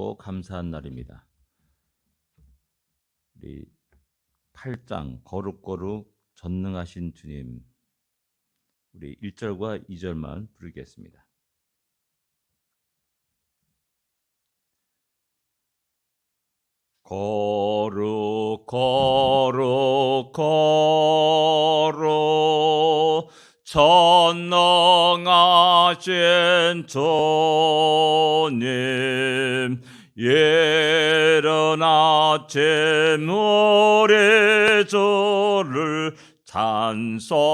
기쁘고 감사한 날입니다. 우리 8장 거룩거룩 전능하신 주님, 우리 1절과 2절만 부르겠습니다. 거룩 거룩 거룩 전능하신 주님, 이른 아침 우리 주를 찬송합니다.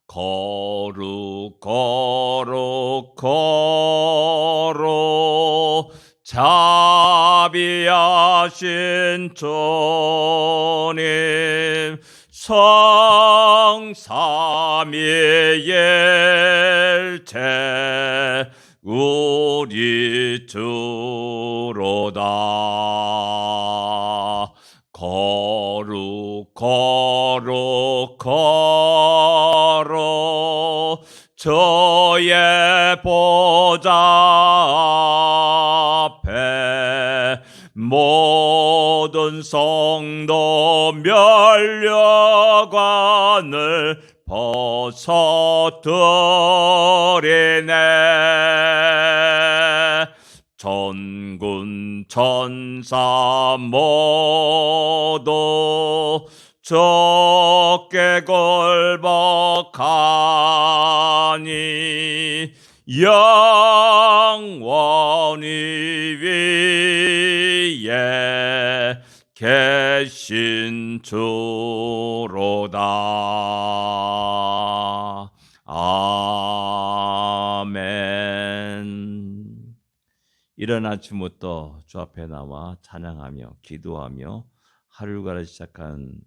거룩 거룩 거룩 자비하신 주님, 성삼위일체 우리 주로다. 거룩 거룩 거룩 저의 보좌 앞에 모든 성도 면류관을 벗어뜨리네. 전군 천사 모두 적게 굴복하니 영원히 위에 계신 주로다. 아멘. 이른 아침부터 주 앞에 나와 찬양하며 기도하며 하루를 시작한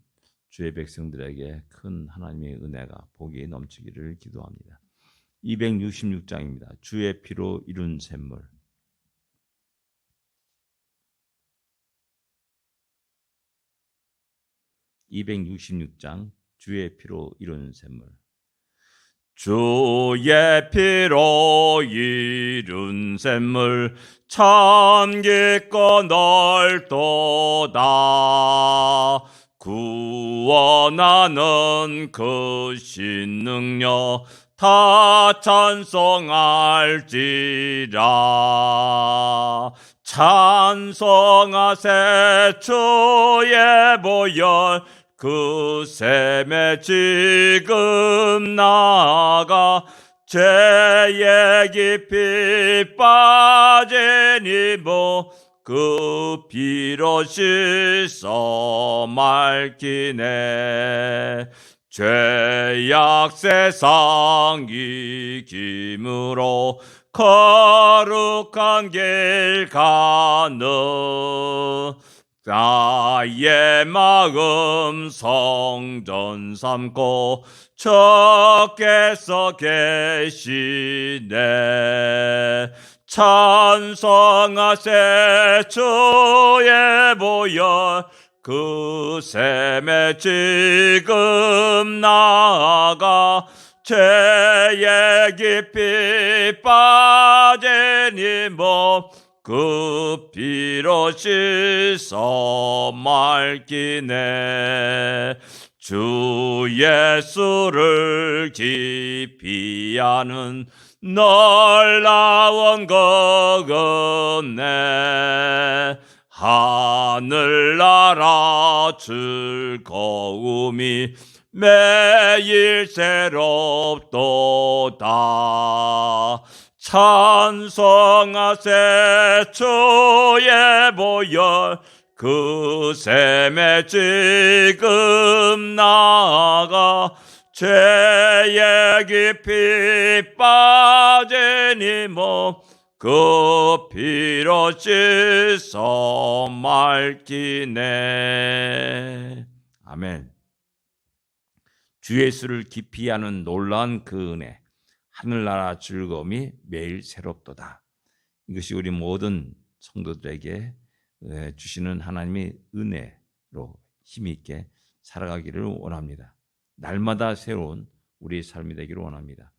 주의 백성들에게 큰 하나님의 은혜가 복이 넘치기를 기도합니다. 266장입니다. 주의 피로 이룬 샘물. 266장 주의 피로 이룬 샘물. 주의 피로 이룬 샘물 참 깊고 넓도다. 구원하는 그 신능력 다 찬송할지라. 찬송하세 주의 보혈 그 샘에 지금 나아가 죄에 깊이 빠진 이모 그 피로 씻어 맑히네. 죄악 세상 이김으로 거룩한 길 가는 나의 마음 성전 삼고 주께서 계시네. 찬송하세 주의 보혈 그 샘에 지금 나아가 죄에 깊이 빠진 이 몸 그 피로 씻어 맑히네. 주 예수를 깊이 아는 놀라운 그 은혜, 하늘나라 즐거움이 매일 새롭도다. 찬송하세 주의 보혈 그 샘에 지금 나아가 죄에 깊이 빠진 이 몸 그 피로 씻어 맑히네. 아멘. 주 예수를 깊이 아는 놀라운 그 은혜, 하늘나라 즐거움이 매일 새롭도다. 이것이 우리 모든 성도들에게 주시는 하나님의 은혜로 힘있게 살아가기를 원합니다. 날마다 새로운 우리의 삶이 되기를 원합니다.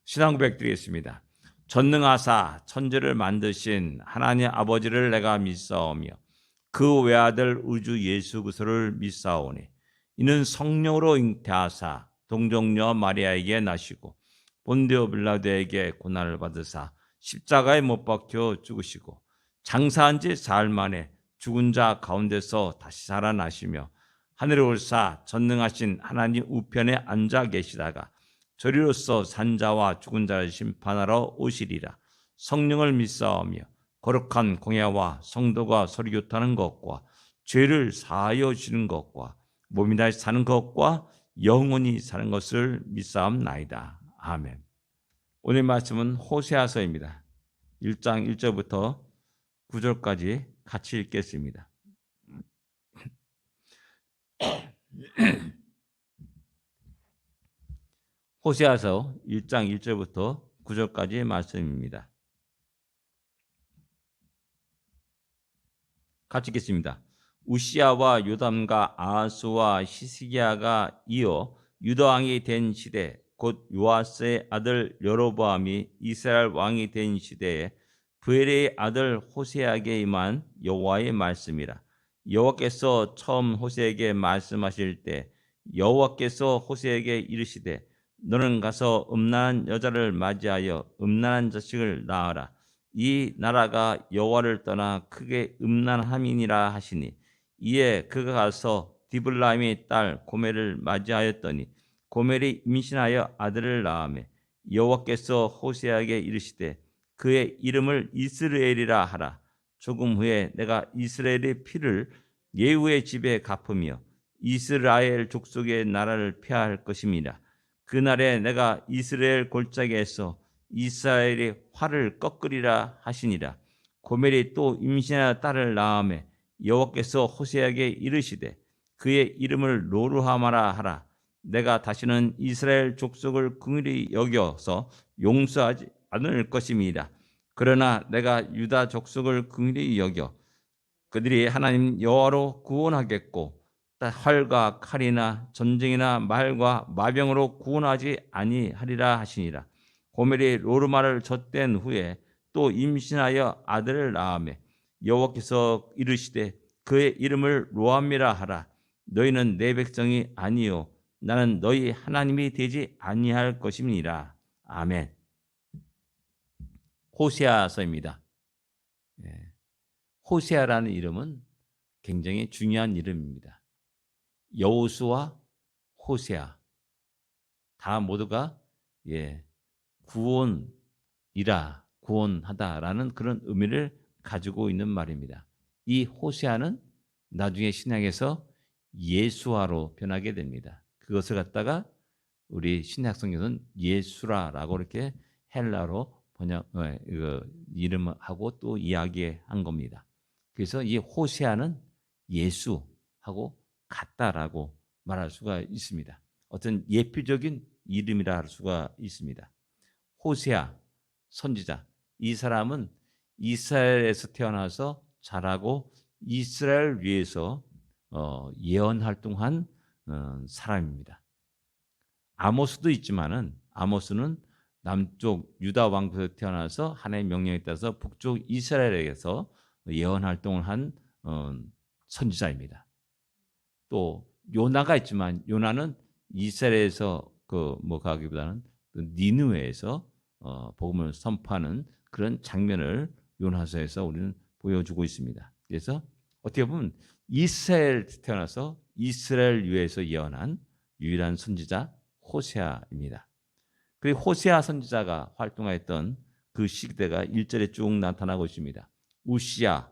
신앙 고백드리겠습니다. 전능하사 천지를 만드신 하나님 아버지를 내가 믿사오며 그 외아들 우주 예수 그리스도를 믿사오니 이는 성령으로 잉태하사 동정녀 마리아에게 나시고 본디오 빌라도에게 고난을 받으사 십자가에 못 박혀 죽으시고 장사한 지 사흘 만에 죽은 자 가운데서 다시 살아나시며 하늘에 올사 전능하신 하나님 우편에 앉아 계시다가 저리로서 산자와 죽은 자를 심판하러 오시리라. 성령을 믿사오며 거룩한 공예와 성도가 서로 교통하는 것과 죄를 사하여 주는 것과 몸이 다시 사는 것과 영원히 사는 것을 믿사옵나이다. 아멘. 오늘 말씀은 호세아서입니다. 1장 1절부터 9절까지 같이 읽겠습니다. 호세아서 1장 1절부터 9절까지의 말씀입니다. 같이 읽겠습니다. 우시야와 요담과 아하스와 히스기야가 이어 유다 왕이 된 시대, 곧 요아스의 아들 여로보암이 이스라엘 왕이 된 시대에 브엘의 아들 호세아에게 임한 여호와의 말씀이라. 여호와께서 처음 호세에게 말씀하실 때 여호와께서 호세에게 이르시되 너는 가서 음란한 여자를 맞이하여 음란한 자식을 낳아라. 이 나라가 여호와를 떠나 크게 음란함이니라 하시니 이에 그가 가서 디블라임의 딸 고멜을 맞이하였더니 고멜이 임신하여 아들을 낳으며 여호와께서 호세아에게 이르시되 그의 이름을 이스라엘이라 하라. 조금 후에 내가 이스라엘의 피를 예후의 집에 갚으며 이스라엘 족속의 나라를 폐하할 것임이라. 그날에 내가 이스라엘 골짜기에서 이스라엘의 활을 꺾으리라 하시니라. 고멜이 또 임신하여 딸을 낳으며 여호와께서 호세아에게 이르시되 그의 이름을 로르하마라 하라. 내가 다시는 이스라엘 족속을 긍휼히 여겨서 용서하지 않을 것임이라. 그러나 내가 유다 족속을 긍휼히 여겨 그들이 하나님 여호와로 구원하겠고 활과 칼이나 전쟁이나 말과 마병으로 구원하지 아니하리라 하시니라. 고멜이 로르마를 젖댄 후에 또 임신하여 아들을 낳으며 여호와께서 이르시되 그의 이름을 로암이라 하라. 너희는 내 백성이 아니요 나는 너희 하나님이 되지 아니할 것임이니라. 아멘. 호세아서입니다. 호세아라는 이름은 굉장히 중요한 이름입니다. 여호수아, 호세아 다 모두가 구원하다라는 그런 의미를 가지고 있는 말입니다. 이 호세아는 나중에 신약에서 예수아로 변하게 됩니다. 그것을 갖다가 우리 신약 성경은 예수라라고 이렇게 헬라로 번역 이름하고 또 이야기한 겁니다. 그래서 이 호세아는 예수하고 같다라고 말할 수가 있습니다. 어떤 예표적인 이름이라 할 수가 있습니다. 호세아 선지자, 이 사람은 이스라엘에서 태어나서 자라고 이스라엘 위해서 예언 활동한 사람입니다. 아모스도 있지만은 아모스는 남쪽 유다 왕국에서 태어나서 하나님의 명령에 따라서 북쪽 이스라엘에서 예언 활동을 한 선지자입니다. 또 요나가 있지만 요나는 이스라엘에서 가기보다는 니느웨에서 복음을 선포하는 그런 장면을 요나서에서 우리는 보여주고 있습니다. 그래서 어떻게 보면 이스라엘 태어나서 이스라엘 위에서 예언한 유일한 선지자 호세아입니다. 그리고 호세아 선지자가 활동했던 그 시대가 1절에 쭉 나타나고 있습니다. 우시야,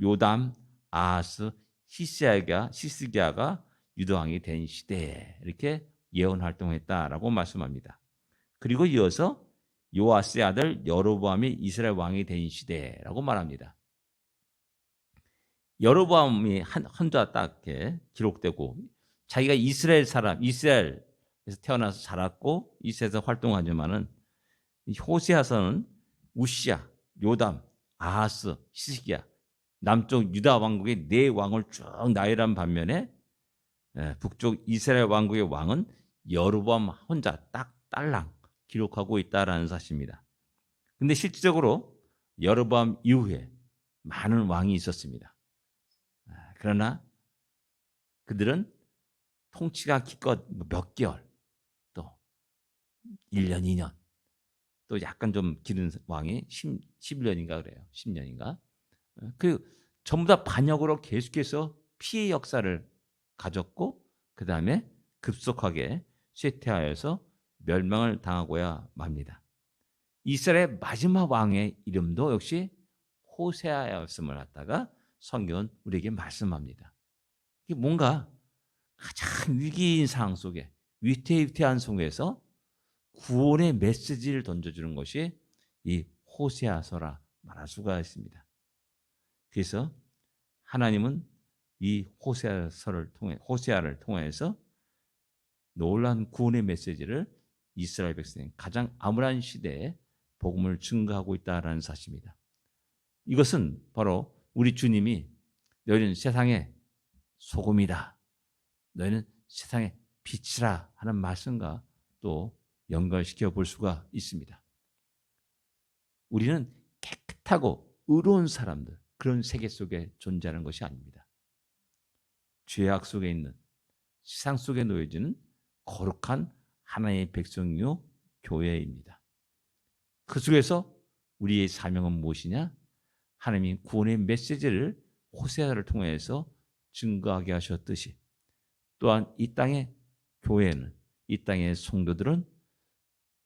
요담, 아하스, 히스기야가 유다 왕이 된 시대에 이렇게 예언 활동했다라고 말씀합니다. 그리고 이어서 요아스의 아들 여로보암이 이스라엘 왕이 된 시대라고 말합니다. 여로보암이 혼자 딱 이렇게 기록되고 자기가 이스라엘 사람, 이스라엘에서 태어나서 자랐고 이스라엘에서 활동하지만은 호세아서는 우시야, 요담, 아하스, 히스기야 남쪽 유다 왕국의 네 왕을 쭉 나열한 반면에 북쪽 이스라엘 왕국의 왕은 여로보암 혼자 딱 딸랑 기록하고 있다라는 사실입니다. 근데 실질적으로 여로보암 이후에 많은 왕이 있었습니다. 그러나 그들은 통치가 기껏 몇 개월, 또 1년, 2년, 또 약간 좀 기른 왕이 11년인가 그래요. 10년인가. 그 전부 다 반역으로 계속해서 피해 역사를 가졌고 그 다음에 급속하게 쇠퇴하여서 멸망을 당하고야 맙니다. 이스라엘의 마지막 왕의 이름도 역시 호세아였음을 갖다가 성경은 우리에게 말씀합니다. 이게 뭔가 가장 위기인 상황 속에 위태위태한 속에서 구원의 메시지를 던져주는 것이 이 호세아서라 말할 수가 있습니다. 그래서 하나님은 이 호세아를 통해서 놀라운 구원의 메시지를 이스라엘 백성이 가장 암울한 시대에 복음을 증거하고 있다는 사실입니다. 이것은 바로 우리 주님이 너희는 세상의 소금이다, 너희는 세상의 빛이라 하는 말씀과 또 연결시켜 볼 수가 있습니다. 우리는 깨끗하고 의로운 사람들, 그런 세계 속에 존재하는 것이 아닙니다. 죄악 속에 있는, 세상 속에 놓여지는 거룩한 하나님의 백성이요 교회입니다. 그 속에서 우리의 사명은 무엇이냐? 하나님이 구원의 메시지를 호세아를 통해서 증거하게 하셨듯이 또한 이 땅의 교회는, 이 땅의 성도들은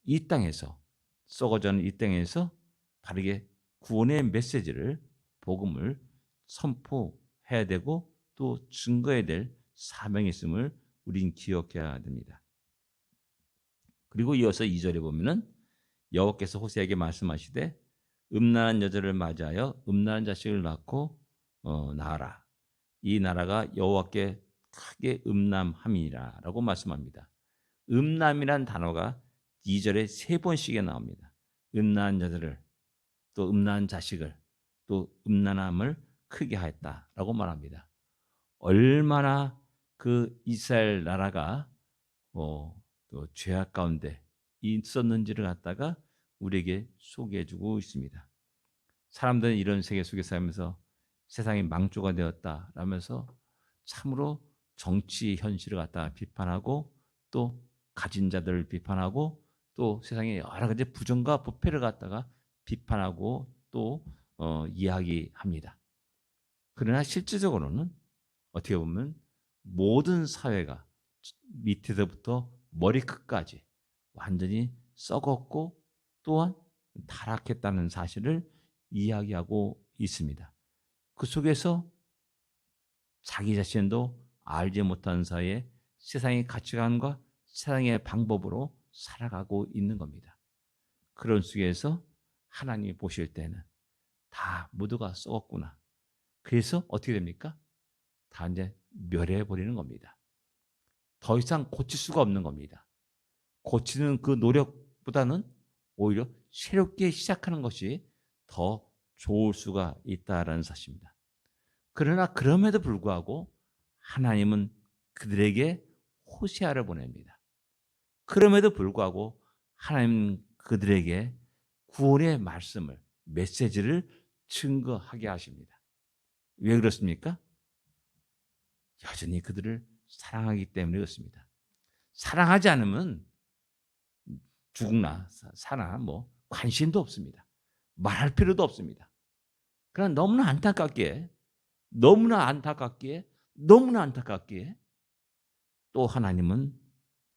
이 땅에서 썩어져는 이 땅에서 바르게 구원의 메시지를, 복음을 선포해야 되고 또 증거해야 될 사명이 있음을 우린 기억해야 됩니다. 그리고 이어서 2절에 보면은 여호와께서 호세아에게 말씀하시되 음란한 여자를 맞이하여 음란한 자식을 낳고 낳아라. 이 나라가 여호와께 크게 음란함이라라고 말씀합니다. 음란이란 단어가 2절에 3번씩에 나옵니다. 음란한 여자를, 또 음란한 자식을, 또 음란함을 크게 하였다라고 말합니다. 얼마나 그 이스라엘 나라가 또 죄악 가운데 있었는지를 갖다가 우리에게 소개해주고 있습니다. 사람들은 이런 세계 속에 살면서 세상이 망조가 되었다라면서 참으로 정치 현실을 갖다가 비판하고 또 가진 자들을 비판하고 또 세상의 여러 가지 부정과 부패를 갖다가 비판하고 또 이야기합니다. 그러나 실질적으로는 어떻게 보면 모든 사회가 밑에서부터 머리끝까지 완전히 썩었고 또한 타락했다는 사실을 이야기하고 있습니다. 그 속에서 자기 자신도 알지 못하는 사이에 세상의 가치관과 세상의 방법으로 살아가고 있는 겁니다. 그런 속에서 하나님이 보실 때는 다 모두가 썩었구나. 그래서 어떻게 됩니까? 다 이제 멸해버리는 겁니다. 더 이상 고칠 수가 없는 겁니다. 고치는 그 노력보다는 오히려 새롭게 시작하는 것이 더 좋을 수가 있다라는 사실입니다. 그러나 그럼에도 불구하고 하나님은 그들에게 호세아를 보냅니다. 그럼에도 불구하고 하나님은 그들에게 구원의 말씀을, 메시지를 증거하게 하십니다. 왜 그렇습니까? 여전히 그들을 사랑하기 때문에 그렇습니다. 사랑하지 않으면 죽나 사나 관심도 없습니다. 말할 필요도 없습니다. 그러나 너무나 안타깝기에 또 하나님은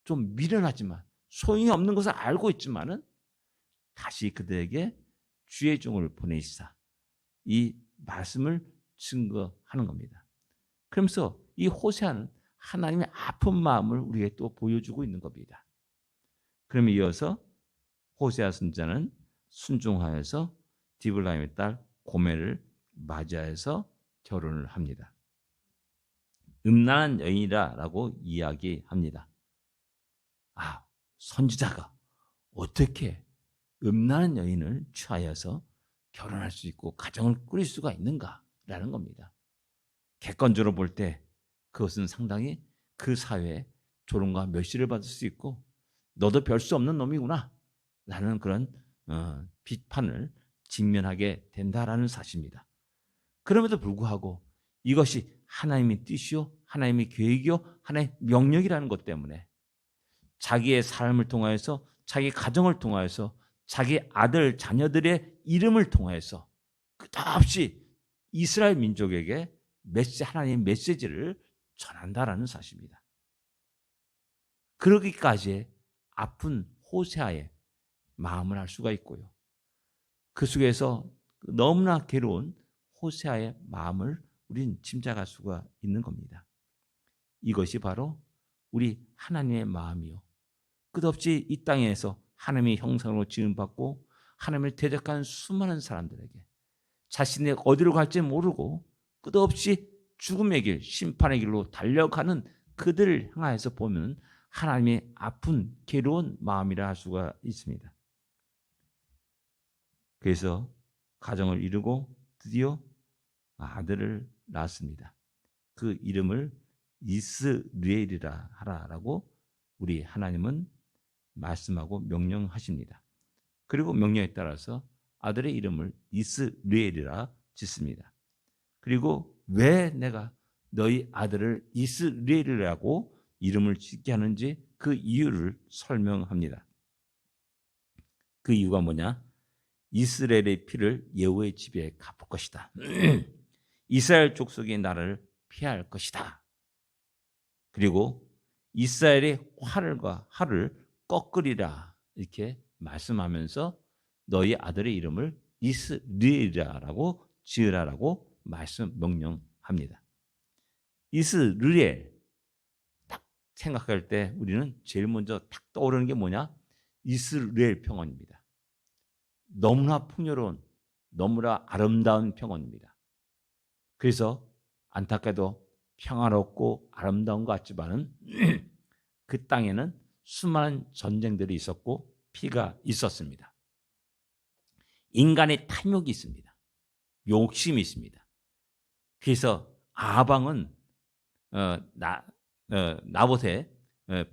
좀 미련하지만 소용이 없는 것을 알고 있지만은 다시 그들에게 주의 종을 보내시사 이 말씀을 증거하는 겁니다. 그러면서 이 호세아는 하나님의 아픈 마음을 우리에게 또 보여주고 있는 겁니다. 그럼 이어서 호세아 선지자는 순종하여서 디블라임의 딸 고멜을 맞이해서 결혼을 합니다. 음란한 여인이라고 이야기합니다. 선지자가 어떻게 음란한 여인을 취하여서 결혼할 수 있고 가정을 꾸릴 수가 있는가라는 겁니다. 객관적으로 볼 때 그것은 상당히 그 사회에 조롱과 멸시를 받을 수 있고 너도 별 수 없는 놈이구나, 라는 그런 비판을 직면하게 된다라는 사실입니다. 그럼에도 불구하고 이것이 하나님의 뜻이요, 하나님의 계획이요, 하나님의 명령이라는 것 때문에 자기의 삶을 통하여서, 자기 가정을 통하여서, 자기 아들, 자녀들의 이름을 통하여서 끝없이 이스라엘 민족에게 하나님의 메시지를 전한다라는 사실입니다. 그러기까지 아픈 호세아의 마음을 알 수가 있고요. 그 속에서 너무나 괴로운 호세아의 마음을 우린 짐작할 수가 있는 겁니다. 이것이 바로 우리 하나님의 마음이요, 끝없이 이 땅에서 하나님의 형상으로 지음받고 하나님을 대적한 수많은 사람들에게 자신이 어디로 갈지 모르고 끝없이 죽음의 길, 심판의 길로 달려가는 그들을 향해서 보면 하나님의 아픈 괴로운 마음이라 할 수가 있습니다. 그래서 가정을 이루고 드디어 아들을 낳았습니다. 그 이름을 이스라엘이라 하라라고 우리 하나님은 말씀하고 명령하십니다. 그리고 명령에 따라서 아들의 이름을 이스라엘이라 짓습니다. 그리고 왜 내가 너희 아들을 이스라엘이라고 이름을 짓게 하는지 그 이유를 설명합니다. 그 이유가 뭐냐? 이스라엘의 피를 여호와의 집에 갚을 것이다. 이스라엘 족속이 나를 피할 것이다. 그리고 이스라엘의 활을 꺾으리라 이렇게 말씀하면서 너희 아들의 이름을 이스라엘이라고 지으라라고 명령합니다. 이스라엘 딱 생각할 때 우리는 제일 먼저 딱 떠오르는 게 뭐냐? 이스라엘 평원입니다. 너무나 풍요로운, 너무나 아름다운 평원입니다. 그래서 안타깝게도 평화롭고 아름다운 것 같지만은 그 땅에는 수많은 전쟁들이 있었고 피가 있었습니다. 인간의 탐욕이 있습니다. 욕심이 있습니다. 그래서 아방은 나봇의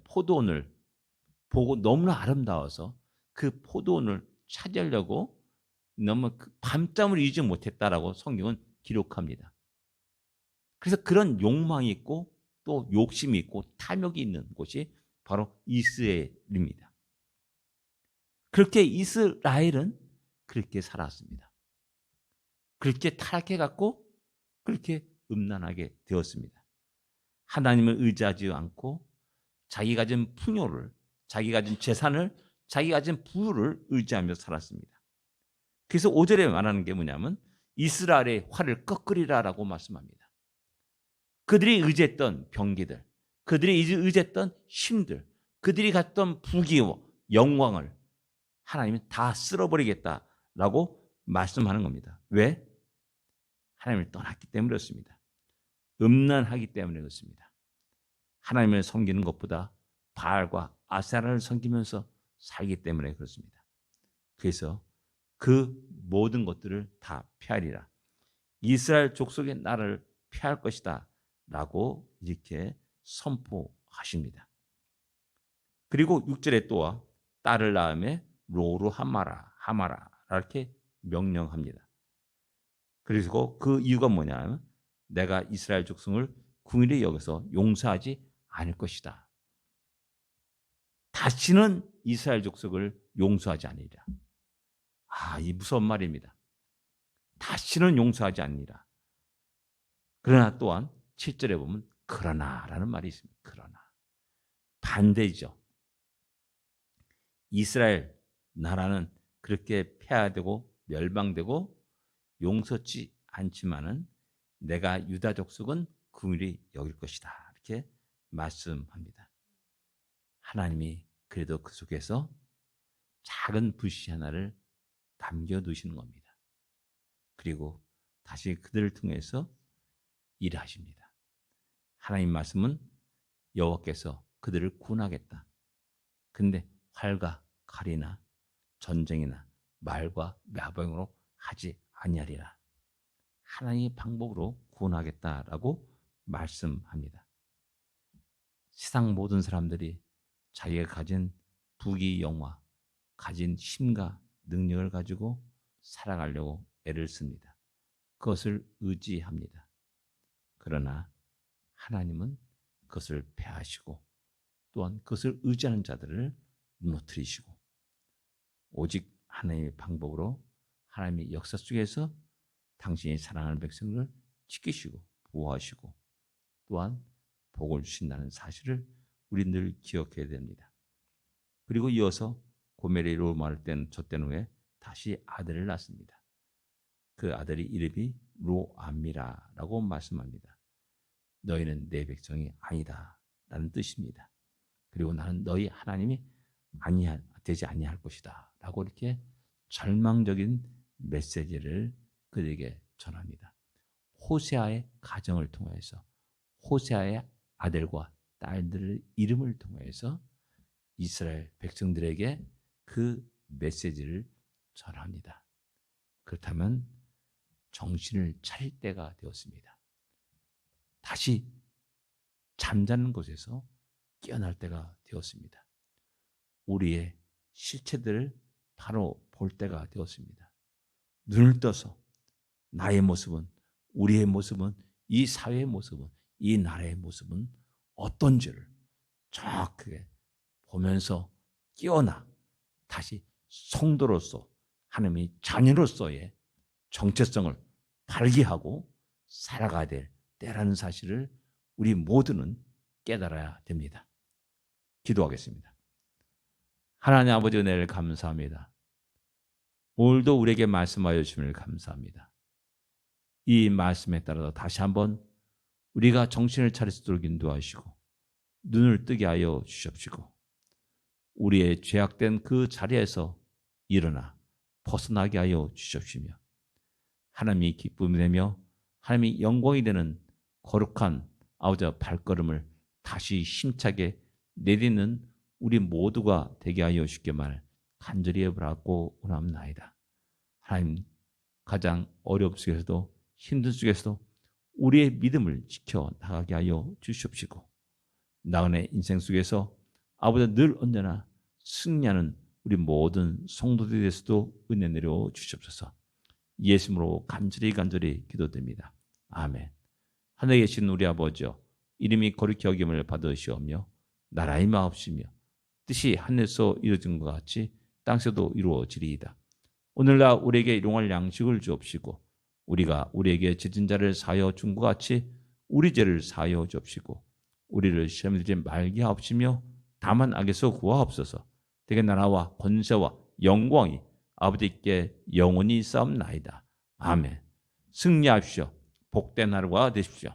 포도원을 보고 너무나 아름다워서 그 포도원을 차지하려고 너무 밤잠을 이루지 못했다라고 성경은 기록합니다. 그래서 그런 욕망이 있고 또 욕심이 있고 탐욕이 있는 곳이 바로 이스라엘입니다. 그렇게 이스라엘은 그렇게 살았습니다. 그렇게 타락해갖고 그렇게 음란하게 되었습니다. 하나님을 의지하지 않고 자기 가진 풍요를, 자기 가진 재산을, 자기 가진 부를 의지하며 살았습니다. 그래서 5절에 말하는 게 뭐냐면 이스라엘의 활을 꺾으리라라고 말씀합니다. 그들이 의지했던 병기들, 그들이 의지했던 힘들, 그들이 갖던 부귀와 영광을 하나님이 다 쓸어버리겠다라고 말씀하는 겁니다. 왜? 하나님을 떠났기 때문에 그렇습니다. 음란하기 때문에 그렇습니다. 하나님을 섬기는 것보다 바알과 아세라를 섬기면서 살기 때문에 그렇습니다. 그래서 그 모든 것들을 다 피하리라. 이스라엘 족속의 나라를 피할 것이다 라고 이렇게 선포하십니다. 그리고 6절에 또 딸을 낳음에 로루하마라 이렇게 명령합니다. 그리고 그 이유가 뭐냐면 내가 이스라엘 족속을 긍휼히 여겨서 용서하지 않을 것이다. 다시는 이스라엘 족속을 용서하지 않으리라. 이 무서운 말입니다. 다시는 용서하지 않으리라. 그러나 또한 7절에 보면 그러나라는 말이 있습니다. 그러나 반대죠. 이스라엘 나라는 그렇게 폐하되고 멸망되고 용서치 않지만은 내가 유다 족속은 긍휼히 여길 것이다. 이렇게 말씀합니다. 하나님이 그래도 그 속에서 작은 불씨 하나를 남겨두시는 겁니다. 그리고 다시 그들을 통해서 일하십니다. 하나님 말씀은 여호와께서 그들을 구원하겠다. 근데 활과 칼이나 전쟁이나 말과 나병으로 하지 아니하리라. 하나님의 방법으로 구원하겠다라고 말씀합니다. 세상 모든 사람들이 자기가 가진 부귀 영화, 가진 힘과 능력을 가지고 살아가려고 애를 씁니다. 그것을 의지합니다. 그러나 하나님은 그것을 패하시고 또한 그것을 의지하는 자들을 무너뜨리시고 오직 하나님의 방법으로 하나님의 역사 속에서 당신이 사랑하는 백성을 지키시고 보호하시고 또한 복을 주신다는 사실을 우리 늘 기억해야 됩니다. 그리고 이어서 고멜이 로마를 쫓된 후에 다시 아들을 낳습니다. 그 아들의 이름이 로암미라라고 말씀합니다. 너희는 내 백성이 아니다 라는 뜻입니다. 그리고 나는 너희 하나님이 되지 아니할 것이다 라고 이렇게 절망적인 메시지를 그들에게 전합니다. 호세아의 가정을 통해서 호세아의 아들과 딸들의 이름을 통해서 이스라엘 백성들에게 그 메시지를 전합니다. 그렇다면 정신을 차릴 때가 되었습니다. 다시 잠자는 곳에서 깨어날 때가 되었습니다. 우리의 실체들을 바로 볼 때가 되었습니다. 눈을 떠서 나의 모습은, 우리의 모습은, 이 사회의 모습은, 이 나라의 모습은 어떤지를 정확하게 보면서 깨어나 다시 성도로서 하나님의 자녀로서의 정체성을 발기하고 살아가야 될 때라는 사실을 우리 모두는 깨달아야 됩니다. 기도하겠습니다. 하나님 아버지 은혜를 감사합니다. 오늘도 우리에게 말씀하여 주심을 감사합니다. 이 말씀에 따라서 다시 한번 우리가 정신을 차릴 수 있도록 인도하시고 눈을 뜨게 하여 주십시고 우리의 죄악된 그 자리에서 일어나 벗어나게 하여 주십시며 하나님이 기쁨이 되며 하나님이 영광이 되는 거룩한 아버지의 발걸음을 다시 힘차게 내딛는 우리 모두가 되게 하여 주시기를 간절히 바라고 원합나이다. 하나님 가장 어려움 속에서도 힘든 속에서도 우리의 믿음을 지켜나가게 하여 주시옵시고 나그네 인생 속에서 아버지 늘 언제나 승리하는 우리 모든 성도들에 대해서도 은혜 내려 주시옵소서. 예수님으로 간절히 기도드립니다. 아멘. 하늘에 계신 우리 아버지여 이름이 거룩히 여김을 받으시오며 나라의 마옵시며 뜻이 하늘에서 이루어진 것 같이 땅에서도 이루어지리이다. 오늘날 우리에게 일용할 양식을 주옵시고 우리가 우리에게 빚진 자를 사하여 준 것 같이 우리 죄를 사하여 주옵시고 우리를 시험에 들지 말게 하옵시며 다만 악에서 구하옵소서. 되게 나라와 권세와 영광이 아버지께 영원히 싸움나이다. 아멘. 승리하십시오. 복된 하루가 되십시오.